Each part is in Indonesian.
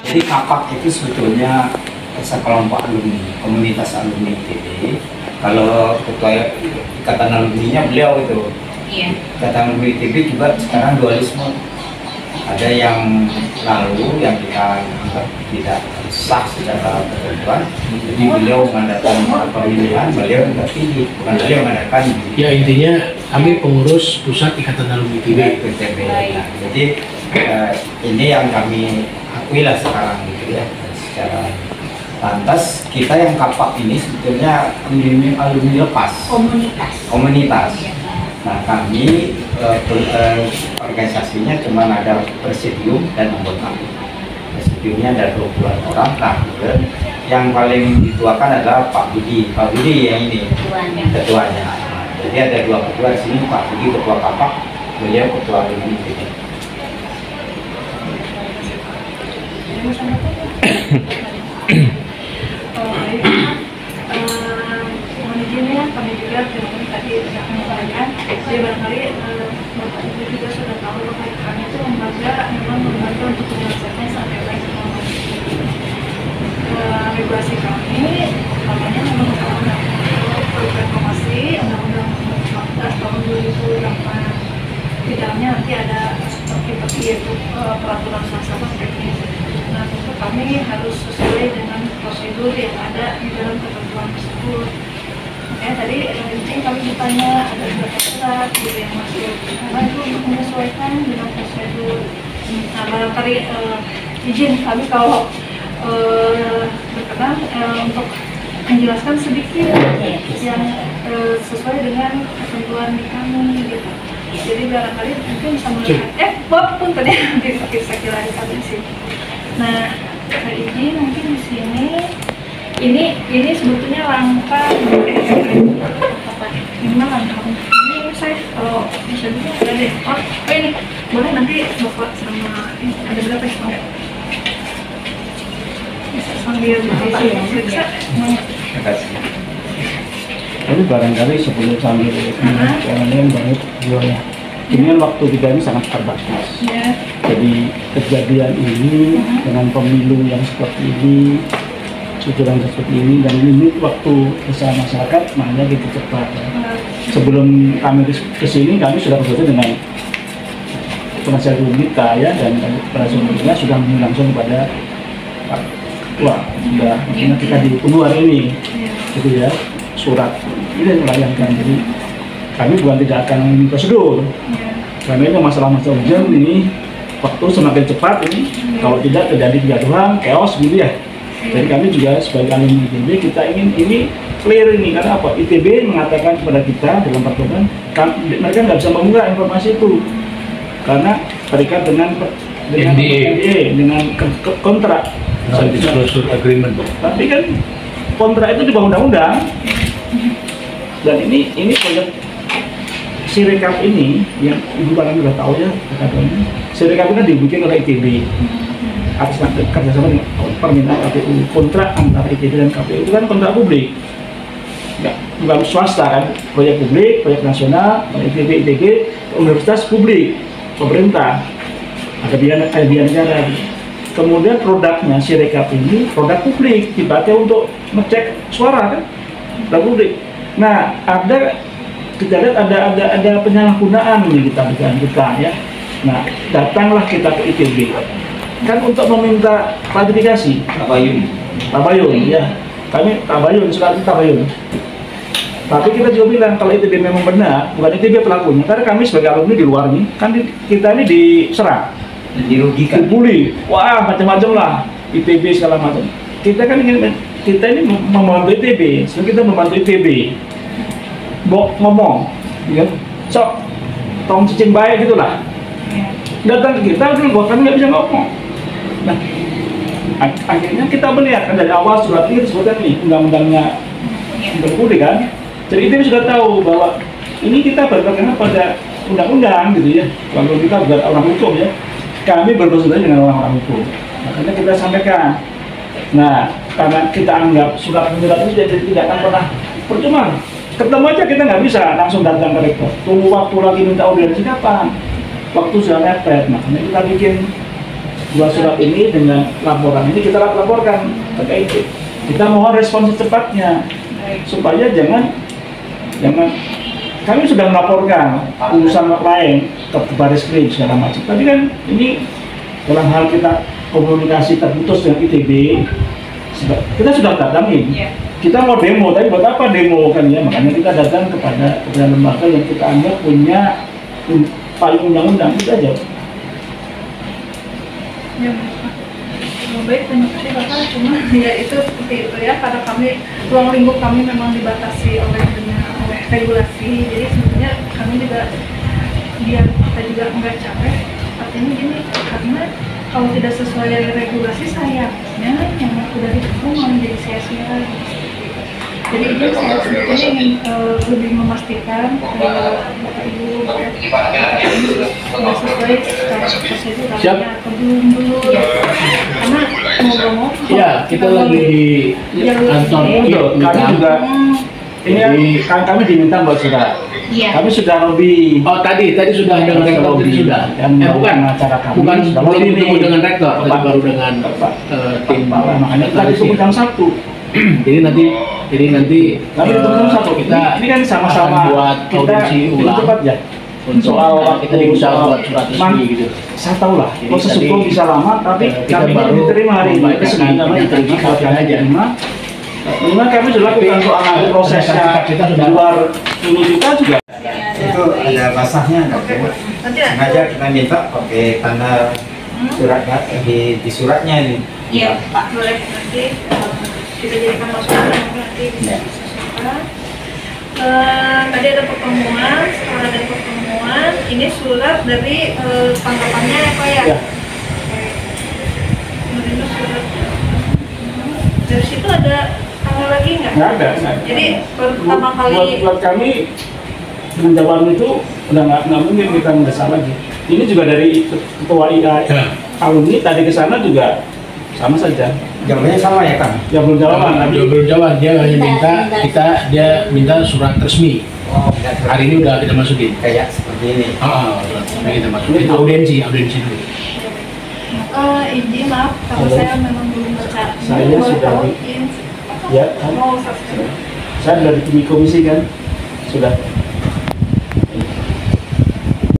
Jadi KAPAK itu sebetulnya sekelompok alumni, komunitas alumni ITB. Kalau ketua ikatan alumninya beliau itu. Iya. Ikatan alumni ITB juga sekarang dualisme. Ada yang lalu yang kita anggap tidak sah secara ketentuan. Jadi beliau mengadakan pemilihan, beliau tidak pilih, bukan beliau mengadakan. Ya intinya kami pengurus pusat ikatan alumni ITB. Nah, jadi ini yang kami akuilah sekarang gitu ya, secara lantas kita yang KAPAK ini sebetulnya alumni lepas komunitas. Nah kami organisasinya cuma ada presidium dan anggota. Presidiumnya ada 20-an orang. Nah yang paling dituakan adalah Pak Budi yang ini ketuanya. Nah, jadi ada 2 ketua di sini, Pak Budi ketua KAPAK, beliau ketua alumni ITB. Mohon izin ya, kami juga teman tadi sudah menyampaikan, jadi barangkali Bapak Ibu juga sudah tahu bahwa kami itu lembaga memang membantu untuk menyelesaikan sampai baik regulasi kami, utamanya memang undang-undang reformasi Undang-Undang 14 tahun 2008. Di dalamnya nanti ada seperti yaitu peraturan pelaksana teknis. Nah, tentu kami harus sesuai dengan prosedur yang ada di dalam ketentuan tersebut. Makanya tadi izin kami bertanya ada beberapa surat gitu yang masuk. Karena itu untuk menyesuaikan dengan prosedur. Nah, barangkali izin kami kalau berkenan untuk menjelaskan sedikit yang sesuai dengan ketentuan di kami gitu. Jadi barangkali mungkin bisa melihat pun tadi bisa kira di sini. Nah, izin mungkin di sini ini sebetulnya langkah gimana langkah ini saya kalau bisa juga ada deh. Oh ini boleh nanti Bapak sama ini ada berapa ya? Bisa sambil periksa. Terima kasih. Tapi barangkali sebelum sambil yang banyak beliaunya. Ini kan waktu kita ini sangat terbatas. Ya. Jadi kejadian ini dengan pemilu yang seperti ini, susulan seperti ini, dan ini waktu usaha masyarakat makanya gitu cepat. Ya. Sebelum kami kesini kami sudah bersama dengan penasihat hukum kita ya, dan penasihat hukum kita sudah langsung kepada Pak Ketua. Sudah kita di luar ini, gitu ya, surat ini yang melayangkan. Jadi kami bukan tidak akan prosedur, karena itu masalah-masalah urgent ini waktu semakin cepat ini, kalau tidak terjadi kegaduhan, chaos gitu ya. Jadi kami juga sebagai alumni ITB kita ingin ini clear ini, karena apa? ITB mengatakan kepada kita dalam pertemuan mereka nggak bisa membuka informasi itu karena terikat dengan NDA, dengan kontrak, disclosure agreement. Tapi kan kontrak itu di bawah undang-undang, dan ini proyek Sirekap ini yang ibu barang sudah tahu ya, Sirekap ini dibikin oleh ITB atas kerjasama dengan permintaan KPU. Kontrak antara ITB dan KPU itu kan kontrak publik, bukan swasta kan, proyek publik, proyek nasional, ITB, universitas publik, pemerintah, ada biaya negara. Kemudian produknya Sirekap ini produk publik dipakai untuk ngecek suara kan, produk publik. Nah kita lihat ada penyalahgunaan ini kita ya. Nah datanglah kita ke ITB kan untuk meminta klarifikasi. Tabayun ya, kami tabayun, sekali tabayun. Tapi kita juga bilang kalau ITB memang benar, bukan ITB pelakunya, karena kami sebagai alumni di luar nih kan kita ini diserang, dirugikan, dibully, wah macam-macam lah, ITB segala macam. Kita ini membantu ITB, sebenarnya kita membantu ITB ngomong, ya, sok tong cicing baik gitulah. Datang ke kita, kami nggak bisa ngomong. Nah, akhirnya kita melihat kan dari awal surat ini disebutkan nih undang-undangnya berkulit kan. Jadi itu sudah tahu bahwa ini kita berpegang pada undang-undang gitu ya. Kalau kita bukan orang hukum ya, kami berkonsultasi dengan orang-orang hukum. Makanya kita sampaikan. Nah, karena kita anggap surat itu jadi tidak akan pernah percuma. Ketemu aja kita nggak bisa langsung datang ke rektor. Tunggu waktu lagi minta audiensi kapan? Waktu sudah mepet, makanya kita bikin dua surat ini dengan laporan ini kita laporkan ke KIP. Kita mohon respon secepatnya supaya jangan kami sudah melaporkan urusan lain ke Baris Krim segala macam. Tapi kan ini dalam hal kita komunikasi terputus dengan ITB, kita sudah datangin. Kita mau demo, tapi buat apa demo kan ya? Makanya kita datang kepada lembaga yang kita anggap punya payung undang-undang, itu aja. Ya, baik, terima kasih Bapak. Cuma ya itu seperti itu ya, karena kami ruang lingkup kami memang dibatasi oleh regulasi. Jadi sebenarnya kami juga biar kita juga nggak capek. Artinya gini, karena kalau tidak sesuai dengan regulasi sayangnya yang sudah ditempuh malah menjadi sia-sia. Jadi ini saya sebetulnya ingin lebih memastikan Bapak Ibu sudah sesuai secara prosedurnya atau belum dulu ya. Karena ngomong-ngomong Ya, kita lagi di kantor kami juga ini kan kami diminta buat surat. Kami sudah lebih. Oh tadi sudah dengan rektor sudah. Bukan acara kami. Bukan ini dengan rektor, tadi baru dengan tim. Makanya tadi itu jam 1. Jadi nanti Kami itu jam 1. kita ini kan sama-sama buat audisi ulang. Cepat ya. Soal kita bisa buat surat resmi gitu. Saya tahu lah, proses hukum bisa lama, tapi kami baru diterima hari ini. Sebenarnya diterima kalau kami diterima. Memang kami sudah lakukan soal prosesnya di luar ini kita juga. Itu ada basahnya, sengaja kita minta pakai tanda surat di suratnya ini. Iya Pak, boleh nanti kita jadikan masukan nanti bisa sesuai. Tadi ada pertemuan, setelah ada pertemuan, ini surat dari tanggapannya apa ya? Ya. Menerima surat. Dari situ ada tanggal lagi nggak? Nggak ada. Jadi pertama kali buat kami dengan jawaban itu udah nggak mungkin kita mendesak lagi. Ini juga dari ketua IA alumni tadi ke sana juga sama saja. Jawabannya sama ya Kang? Ya belum jawaban. Belum jawab, dia hanya minta surat resmi. Oh, Hari ini udah kita masukin. kayak seperti ini. Udah kita masukin audiensi dulu. izin maaf kalau saya memang belum baca. Saya Boleh sudah tahu, Ya, kan? mau subscribe. Saya dari tim komisi kan sudah.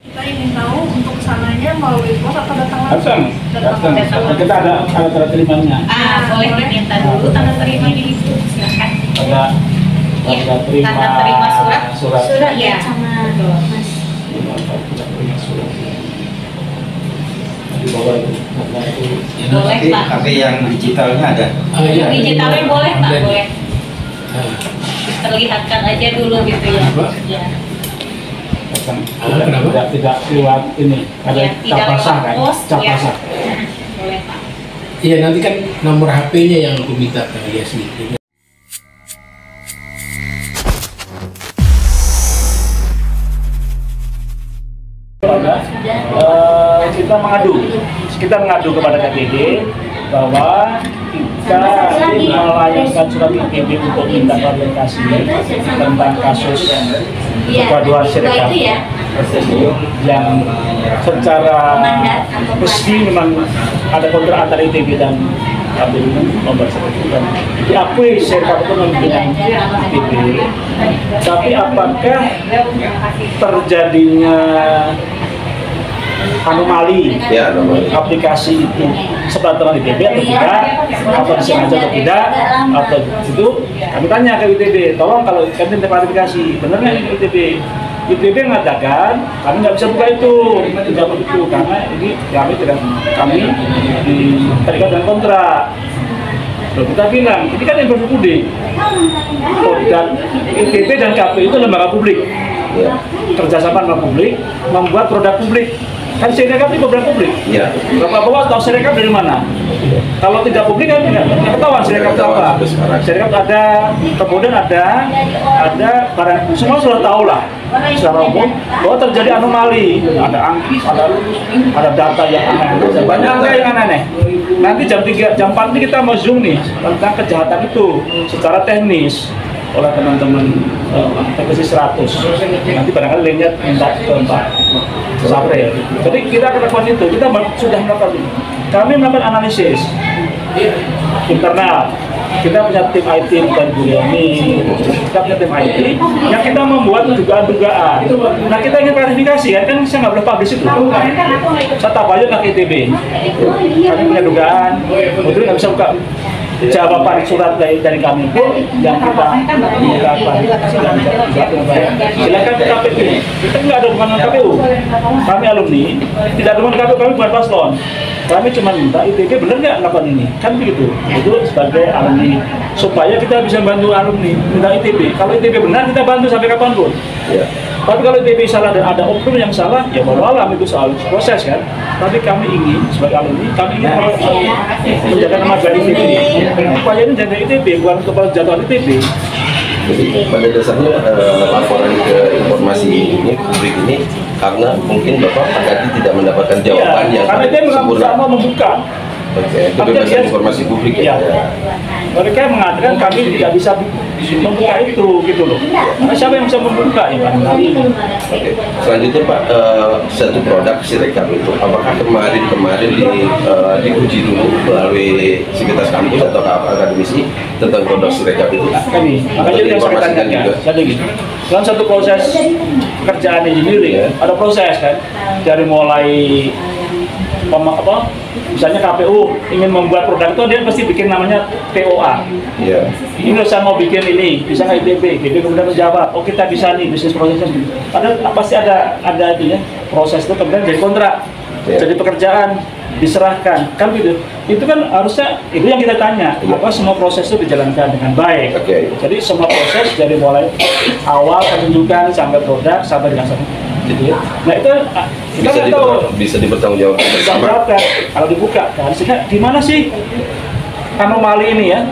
Kita ingin tahu untuk kesananya melalui pos atau datang langsung? Datang. Kita ada tanda terimanya. Boleh diminta dulu tanda terima di ibu, silakan. Ada tanda terima. Tanda terima surat. Surat. Ya. Sama Mas. Tanda terima surat. Di bawah itu. Tanda itu. Boleh, Pak. Tapi yang digitalnya ada. Yang digitalnya boleh Pak, boleh. Terlihatkan aja dulu gitu ya. Apa? Ya. Kenapa? Tidak lewat ini. Ada Ya, cap tidak basah lewat kan? pos, Cap ya. basah. Boleh Pak. Iya, nanti kan nomor HP-nya yang aku minta ke Yasmi. Kita mengadu kepada KPD bahwa kita melayangkan surat KPD untuk minta klarifikasi tentang kasus kepaduan Sirekap yang secara resmi memang ada kontrak antara ITB dan KPU nomor 1 dan diakui Sirekap itu memimpin ITB. Tapi apakah terjadinya anomali aplikasi itu sebataran ITB atau tidak, atau disengaja atau tidak, atau itu kami tanya ke ITB, tolong kalau kami klarifikasi, benar nggak ini ITB? ITB mengatakan kami nggak bisa buka itu, tidak begitu karena ini kami terikat dengan kontrak. Loh, kita bilang ini kan informasi publik, dan ITB dan KPU itu lembaga publik, kerjasama dengan publik, membuat produk publik. Kan Sirekap itu produk publik. Iya. Bapak-bapak tahu Sirekap dari mana? Kalau tidak publik kan nggak ketahuan Sirekap itu apa. Sirekap ada, kemudian ada barang, semua sudah tahu lah secara umum bahwa terjadi anomali, ada data yang aneh, banyak angka yang aneh. Nanti jam 4 ini kita mau zoom nih tentang kejahatan itu secara teknis oleh teman-teman teknisi 100. Nanti barangkali linknya minta ke Pak Sapre. Jadi kita akan lakukan itu, kita sudah melakukan itu. kami melakukan analisis internal. Kita punya tim IT bukan Juliani, kita punya tim IT yang kita membuat dugaan-dugaan. Nah kita ingin klarifikasi kan saya nggak boleh publish itu. Saya tabayun ke ITB. Kami punya dugaan, kemudian nggak bisa buka jawaban surat dari kami pun yang kita silakan ke KPU. Kita nggak ada hubungan dengan KPU. Kami alumni, tidak ada hubungan KPU, kami bukan paslon. Kami cuma minta ITB benar nggak melakukan ini, kan begitu. Itu sebagai alumni supaya kita bisa bantu alumni minta ITB. Kalau ITB benar kita bantu sampai kapanpun. Ya. Tapi kalau ITB salah dan ada oknum yang salah, ya baru alam itu soal proses kan. Tapi kami ingin sebagai alumni, kami ingin menjaga nama baik ITB. Upaya ini jaga ITB, bukan kepala jadwal ITB. Jadi pada dasarnya laporan ke informasi ini publik ini karena mungkin Bapak tadi tidak mendapatkan jawaban yang karena dia sempurna. membuka. Oke, kebebasan informasi publik ya. Mereka mengatakan kami tidak bisa membuka itu gitu loh. Nah, siapa yang bisa membuka ya Pak? Oke. Selanjutnya Pak, satu produk Sirekap itu apakah kemarin diuji dulu melalui Sivitas kampus atau akademisi tentang produk Sirekap itu? Kami, makanya yang saya tanyakan jadi gitu. Dalam satu proses pekerjaan engineering ada proses kan dari mulai misalnya KPU ingin membuat produk itu dia pasti bikin namanya POA. Yeah. Ini saya mau bikin ini, bisa nggak ITB? ITB kemudian menjawab, oh kita bisa nih bisnis prosesnya. Padahal pasti ada itu ya proses itu kemudian jadi kontrak, jadi pekerjaan diserahkan, kan gitu. Itu kan harusnya itu yang kita tanya, apa semua proses itu dijalankan dengan baik. Okay. Jadi semua proses dari mulai awal penunjukan sampai produk sampai dilaksanakan. Gitu ya. Nah itu kita nggak tahu bisa dipertanggungjawabkan bersama. Kalau dibuka kan, gimana sih anomali ini ya?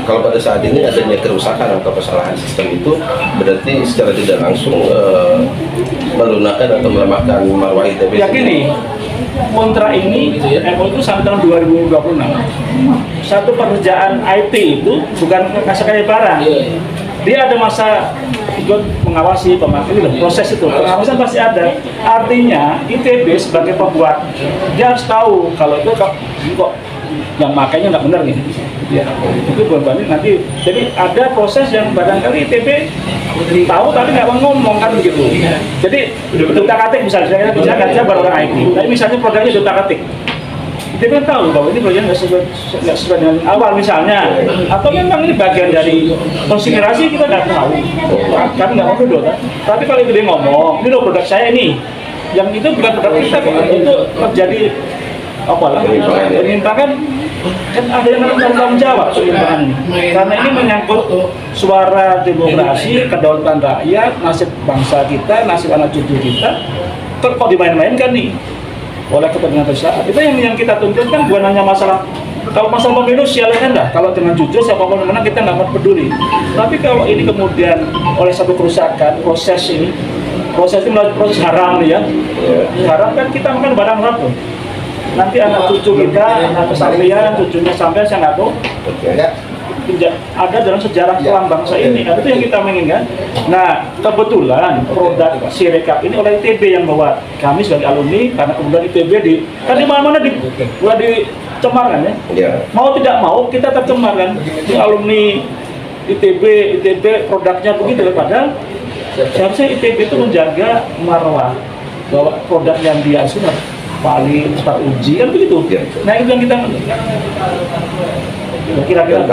Kalau pada saat ini adanya kerusakan atau kesalahan sistem itu berarti secara tidak langsung melunakkan atau melemahkan marwah ITB. Ya gini, kontrak ini MO itu sampai tahun 2026. Satu pekerjaan IT itu bukan ngasih kayak barang. Dia ada masa ikut mengawasi pemakaian itu, proses itu pengawasan pasti ada. Artinya ITB sebagai pembuat dia harus tahu kalau itu kok yang makainya nggak benar nih. Ya, itu berbanding nanti. Jadi ada proses yang barangkali ITB tahu tapi nggak mau ngomong kan begitu. Jadi utak-atik misalnya kerja baru orang IT. Tapi misalnya produknya utak-atik. Dia kan tahu bahwa ini bagian nggak sesuai dengan awal misalnya, atau memang ini bagian dari konsiderasi kita nggak tahu, kami nggak mau dulu kan. Tapi kalau itu dia ngomong, ini loh produk saya ini, yang itu bukan produk kita kok, itu terjadi apalah penyimpangan, kan ada yang harus bertanggung jawab penyimpangan ini, karena ini menyangkut suara demokrasi, kedaulatan rakyat, nasib bangsa kita, nasib anak cucu kita, kok dimain-mainkan nih oleh kepentingan besar. Itu yang kita tuntut kan bukan hanya masalah, kalau masalah pemilu silakan dah, kalau dengan jujur siapapun menang kita nggak peduli. Tapi kalau ini kemudian oleh satu kerusakan proses ini melalui proses haram nih ya, haram kan kita makan barang haram tuh. Nanti anak cucu kita, anak kesampaian, cucunya sampai saya nggak tahu. Tidak ada dalam sejarah kelam bangsa ini, itu yang kita menginginkan. Nah, kebetulan produk Sirekap ini oleh ITB yang bawa, kami sebagai alumni, karena kemudian ITB kan di mana-mana dicemarkan ya. Mau tidak mau kita tercemar kan, di alumni ITB produknya begitu, padahal seharusnya ITB itu menjaga marwah bahwa produk yang dia sudah paling teruji kan begitu. Nah itu yang kita kira-kira